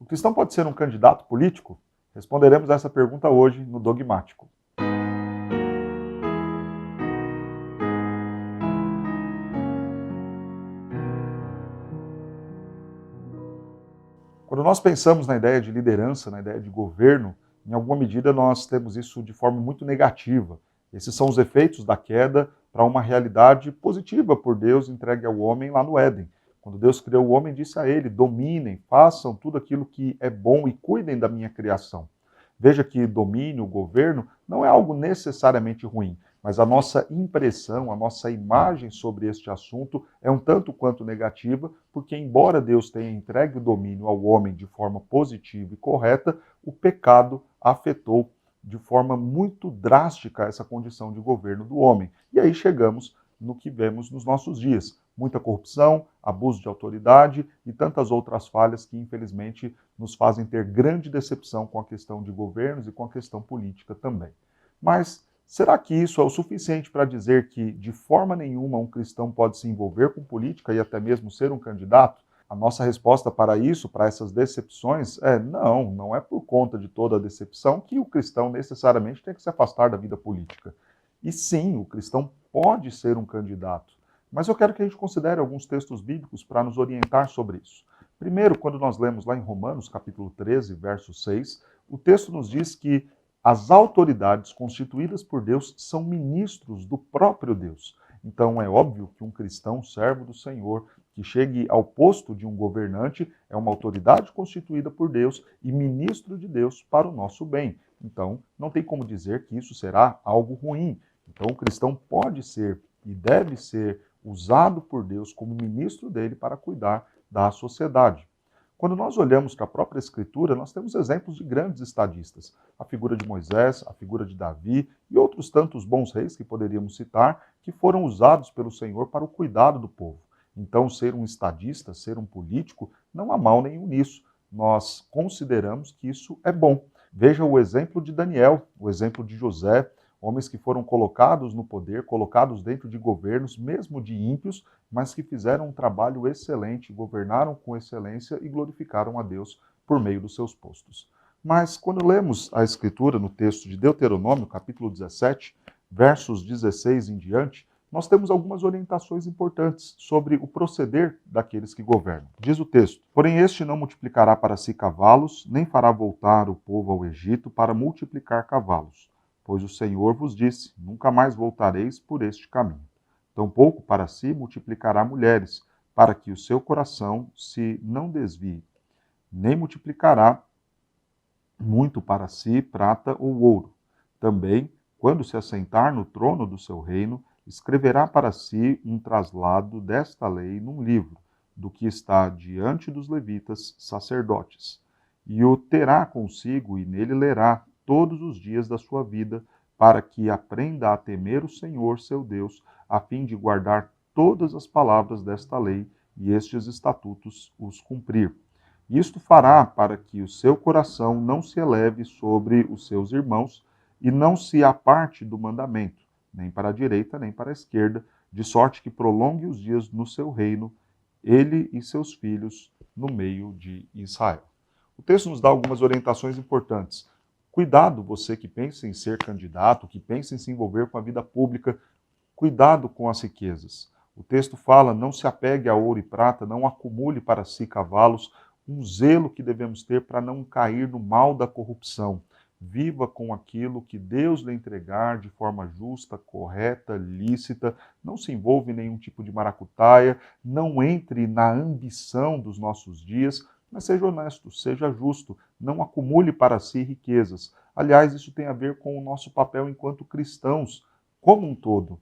O cristão pode ser um candidato político? Responderemos essa pergunta hoje no Dogmático. Quando nós pensamos na ideia de liderança, na ideia de governo, em alguma medida nós temos isso de forma muito negativa. Esses são os efeitos da queda para uma realidade positiva por Deus entregue ao homem lá no Éden. Quando Deus criou o homem, disse a ele: dominem, façam tudo aquilo que é bom e cuidem da minha criação. Veja que domínio, governo, não é algo necessariamente ruim, mas a nossa impressão, a nossa imagem sobre este assunto é um tanto quanto negativa, porque embora Deus tenha entregue o domínio ao homem de forma positiva e correta, o pecado afetou de forma muito drástica essa condição de governo do homem. E aí chegamos no que vemos nos nossos dias. Muita corrupção, abuso de autoridade e tantas outras falhas que, infelizmente, nos fazem ter grande decepção com a questão de governos e com a questão política também. Mas será que isso é o suficiente para dizer que, de forma nenhuma, um cristão pode se envolver com política e até mesmo ser um candidato? A nossa resposta para isso, para essas decepções, é não, não é por conta de toda a decepção que o cristão necessariamente tem que se afastar da vida política. E sim, o cristão pode ser um candidato. Mas eu quero que a gente considere alguns textos bíblicos para nos orientar sobre isso. Primeiro, quando nós lemos lá em Romanos, capítulo 13, verso 6, o texto nos diz que as autoridades constituídas por Deus são ministros do próprio Deus. Então é óbvio que um cristão, servo do Senhor, que chegue ao posto de um governante, é uma autoridade constituída por Deus e ministro de Deus para o nosso bem. Então, não tem como dizer que isso será algo ruim. Então, o cristão pode ser e deve ser usado por Deus como ministro dele para cuidar da sociedade. Quando nós olhamos para a própria Escritura, nós temos exemplos de grandes estadistas. A figura de Moisés, a figura de Davi e outros tantos bons reis que poderíamos citar, que foram usados pelo Senhor para o cuidado do povo. Então, ser um estadista, ser um político, não há mal nenhum nisso. Nós consideramos que isso é bom. Veja o exemplo de Daniel, o exemplo de José, homens que foram colocados no poder, colocados dentro de governos, mesmo de ímpios, mas que fizeram um trabalho excelente, governaram com excelência e glorificaram a Deus por meio dos seus postos. Mas quando lemos a Escritura no texto de Deuteronômio, capítulo 17, versos 16 em diante, nós temos algumas orientações importantes sobre o proceder daqueles que governam. Diz o texto: porém este não multiplicará para si cavalos, nem fará voltar o povo ao Egito para multiplicar cavalos. Pois o Senhor vos disse: nunca mais voltareis por este caminho. Tampouco para si multiplicará mulheres, para que o seu coração se não desvie. Nem multiplicará muito para si prata ou ouro. Também, quando se assentar no trono do seu reino, escreverá para si um traslado desta lei num livro, do que está diante dos levitas sacerdotes. E o terá consigo e nele lerá todos os dias da sua vida, para que aprenda a temer o Senhor, seu Deus, a fim de guardar todas as palavras desta lei e estes estatutos os cumprir. Isto fará para que o seu coração não se eleve sobre os seus irmãos e não se aparte do mandamento, nem para a direita, nem para a esquerda, de sorte que prolongue os dias no seu reino, ele e seus filhos, no meio de Israel. O texto nos dá algumas orientações importantes. Cuidado, você que pensa em ser candidato, que pensa em se envolver com a vida pública, cuidado com as riquezas. O texto fala: não se apegue a ouro e prata, não acumule para si cavalos, um zelo que devemos ter para não cair no mal da corrupção. Viva com aquilo que Deus lhe entregar de forma justa, correta, lícita. Não se envolva em nenhum tipo de maracutaia. Não entre na ambição dos nossos dias, mas seja honesto, seja justo. Não acumule para si riquezas. Aliás, isso tem a ver com o nosso papel enquanto cristãos, como um todo.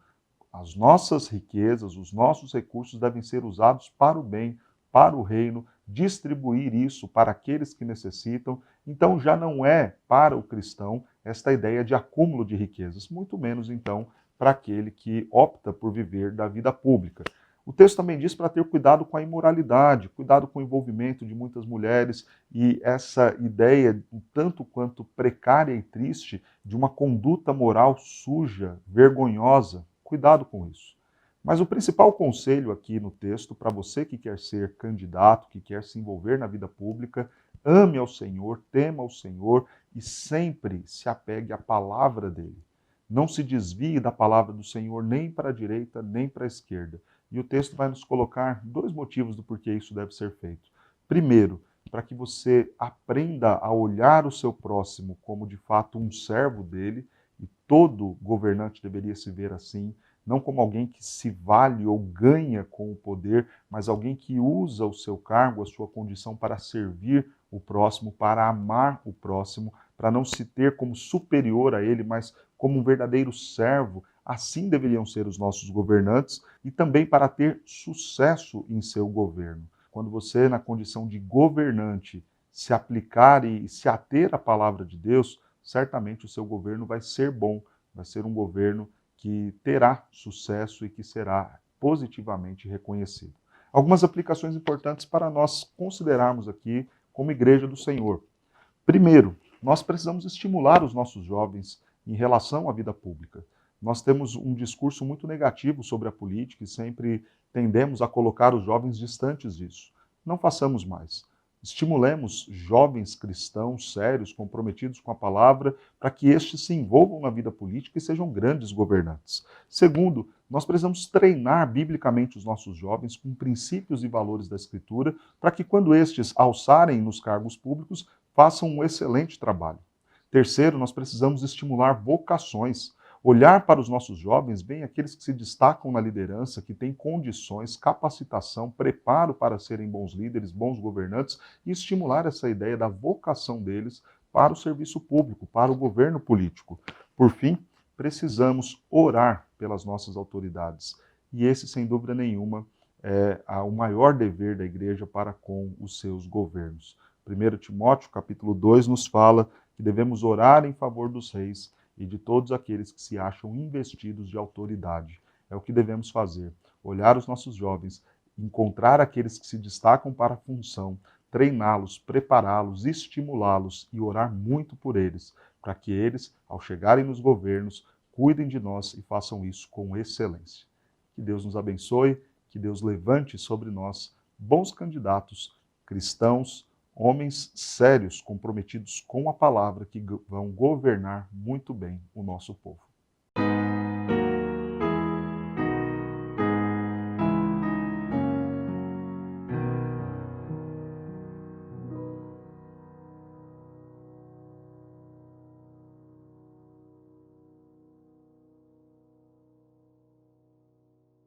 As nossas riquezas, os nossos recursos devem ser usados para o bem, para o reino, distribuir isso para aqueles que necessitam. Então já não é para o cristão esta ideia de acúmulo de riquezas, muito menos então para aquele que opta por viver da vida pública. O texto também diz para ter cuidado com a imoralidade, cuidado com o envolvimento de muitas mulheres e essa ideia, um tanto quanto precária e triste, de uma conduta moral suja, vergonhosa. Cuidado com isso. Mas o principal conselho aqui no texto, para você que quer ser candidato, que quer se envolver na vida pública, ame ao Senhor, tema ao Senhor e sempre se apegue à palavra dele. Não se desvie da palavra do Senhor nem para a direita, nem para a esquerda. E o texto vai nos colocar dois motivos do porquê isso deve ser feito. Primeiro, para que você aprenda a olhar o seu próximo como de fato um servo dele, e todo governante deveria se ver assim, não como alguém que se vale ou ganha com o poder, mas alguém que usa o seu cargo, a sua condição para servir o próximo, para amar o próximo, para não se ter como superior a ele, mas como um verdadeiro servo. Assim deveriam ser os nossos governantes e também para ter sucesso em seu governo. Quando você, na condição de governante, se aplicar e se ater à palavra de Deus, certamente o seu governo vai ser bom, vai ser um governo que terá sucesso e que será positivamente reconhecido. Algumas aplicações importantes para nós considerarmos aqui como Igreja do Senhor. Primeiro, nós precisamos estimular os nossos jovens em relação à vida pública. Nós temos um discurso muito negativo sobre a política e sempre tendemos a colocar os jovens distantes disso. Não façamos mais. Estimulemos jovens cristãos sérios, comprometidos com a palavra, para que estes se envolvam na vida política e sejam grandes governantes. Segundo, nós precisamos treinar biblicamente os nossos jovens com princípios e valores da Escritura, para que quando estes alçarem nos cargos públicos, façam um excelente trabalho. Terceiro, nós precisamos estimular vocações. Olhar para os nossos jovens, bem aqueles que se destacam na liderança, que têm condições, capacitação, preparo para serem bons líderes, bons governantes, e estimular essa ideia da vocação deles para o serviço público, para o governo político. Por fim, precisamos orar pelas nossas autoridades. E esse, sem dúvida nenhuma, é o maior dever da igreja para com os seus governos. 1 Timóteo, capítulo 2, nos fala que devemos orar em favor dos reis e de todos aqueles que se acham investidos de autoridade. É o que devemos fazer, olhar os nossos jovens, encontrar aqueles que se destacam para a função, treiná-los, prepará-los, estimulá-los e orar muito por eles, para que eles, ao chegarem nos governos, cuidem de nós e façam isso com excelência. Que Deus nos abençoe, que Deus levante sobre nós bons candidatos, cristãos, homens sérios, comprometidos com a palavra, que vão governar muito bem o nosso povo.